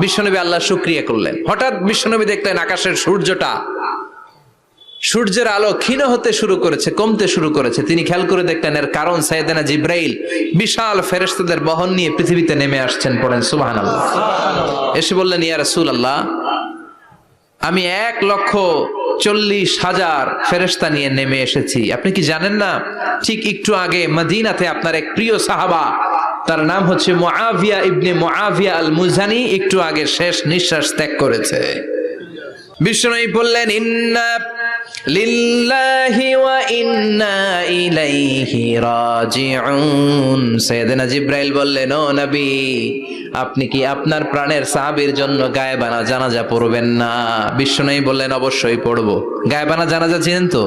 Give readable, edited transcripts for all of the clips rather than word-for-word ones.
বিশ্বনবী আল্লাহ শুকরিয়া করলেন। হঠাৎ বিশ্বনবী দেখলেন আকাশের সূর্যের আলো ক্ষীণ হতে শুরু করেছে, কমতে শুরু করেছে। তিনি খেয়াল করে দেখলেন এর কারণ সাইয়েদনা জিব্রাইল বিশাল ফেরেশতাদের বহন নিয়ে পৃথিবীতে নেমে আসছেন। পড়েন সুবহানাল্লাহ। এসে বললেন, ইয়া রাসূলুল্লাহ, আমি 1,40,000 ফেরেশতা নিয়ে নেমে এসেছি। আপনি কি জানেন না, ঠিক একটু আগে মদিনাতে আপনার এক প্রিয় সাহাবা, তার নাম হচ্ছে মুআবিয়া ইবনে মুআবিয়া আল মুজানি, একটু আগে শেষ নিঃশ্বাস ত্যাগ করেছে। বিশ্বনবী বললেন, ইন্না লিল্লাহি ওয়া ইন্না ইলাইহি রাজিউন। সাইয়েদনা জিব্রাইল বললেন, ও নবী, আপনি কি আপনার প্রাণের সাহাবীর জন্য গায়েবানা জানাজা পড়বেন না? বিশ্বনবী বললেন, অবশ্যই পড়বো। গায়েবানা জানাজা চিনেন তো?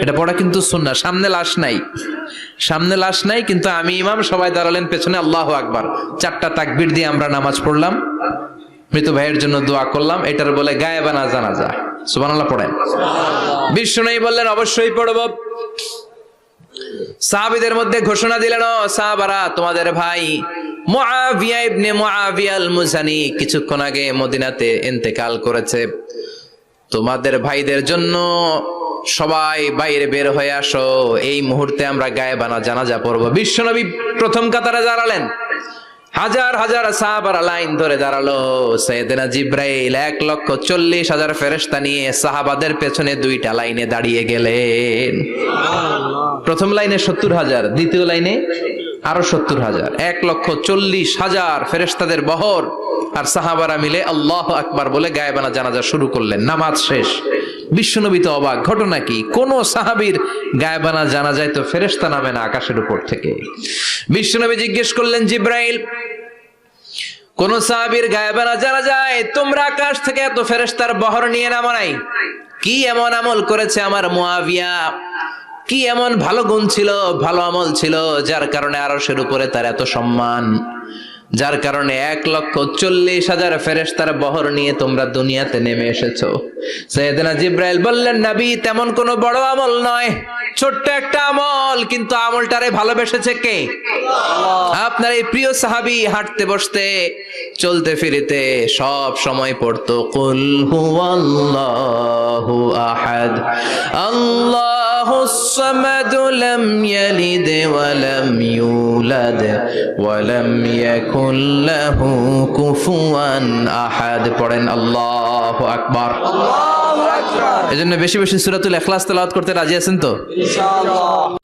এটা পড়া কিন্তু সুন্নাহ। সামনে লাশ নাই, কিন্তু আমি ইমাম, সবাই দাঁড়ালেন পেছনে, আল্লাহু আকবার, 4টা তাকবীর দিয়ে আমরা নামাজ পড়লাম, মৃত ভাইয়ের জন্য দোয়া করলাম। এটার বলে গায়েবানা জানাজা। সুবহানাল্লাহ পড়েন। বিশ্বনবী বললেন, অবশ্যই পড়ব। সাহাবীদের মধ্যে ঘোষণা দিলেন, ও সাহাবারা, তোমাদের ভাই মুআবিয়া ইবনে মুআবিয়া আল মুজানি কিছুক্ষণ আগে মদিনাতে ইন্তেকাল করেছে। তোমাদের ভাইদের জন্য সবাই বাইরে বের হয়ে আসো, এই মুহূর্তে আমরা গায়েবানা জানাজা পড়ব। বিশ্বনবী প্রথম কাতারে দাঁড়ালেন, হাজার হাজার সাহাবারা লাইন ধরে দাঁড়ালো। সাইয়েদনা জিব্রাইল 1,40,000 ফেরেশতা নিয়ে সাহাবাদের পেছনে 2টা লাইনে দাঁড়িয়ে গেলেন। প্রথম লাইনে 70,000, দ্বিতীয় লাইনে আরো 70,000, 1,40,000 ফেরেশতাদের বহর। আর সাহাবারা মিলে আল্লাহু আকবার বলে গায়েবানা জানাজা শুরু করলেন। নামাজ শেষ। বিশ্বনবী তো অবাক, ঘটনা কি? কোন সাহাবীর গায়েবানা জানাজায় তো ফেরেশতা নামে না আকাশের উপর থেকে। বিশ্বনবী জিজ্ঞেস করলেন, জিব্রাইল, কোন সাহাবীর গায়েবানা জানাজায় তোমরা আকাশ থেকে এত ফেরেশতার বহর নিয়ে নামো নাই? কি এমন আমল করেছে আমার মুআবিয়া? কি এমন ভালো গুণ ছিল, ভালো আমল ছিল, যার কারণে আরশের উপরে তার এত সম্মান, যার কারণে 1,40,000 ফেরেশতার বহর নিয়ে তোমরা দুনিয়াতে নেমে এসেছো? সাইয়েদনা জিব্রাইল বললেন, নবী, তেমন কোনো বড় আমল নয়, ছোট্ট একটা আমল, কিন্তু আমলটারে ভালোবেসেছে কে? আপনার এই প্রিয় সাহাবী হাঁটতে বসতে চলতে ফিরিতে সব সময় পড়তো, কুল হুয়াল্লাহু আহাদ আল্লাহুস সামাদ লাম ইয়ালিদ ওয়া লাম ইউলাদ ওয়া লাম ইয়াকুল লাহু কুফুয়ান আহাদ। পড়েন আল্লাহু আকবার। আল্লাহু আকবার। এজন্য বেশি বেশি সূরাতুল ইখলাস তেলাওয়াত করতে রাজি আছেন তো? ইনশাআল্লাহ।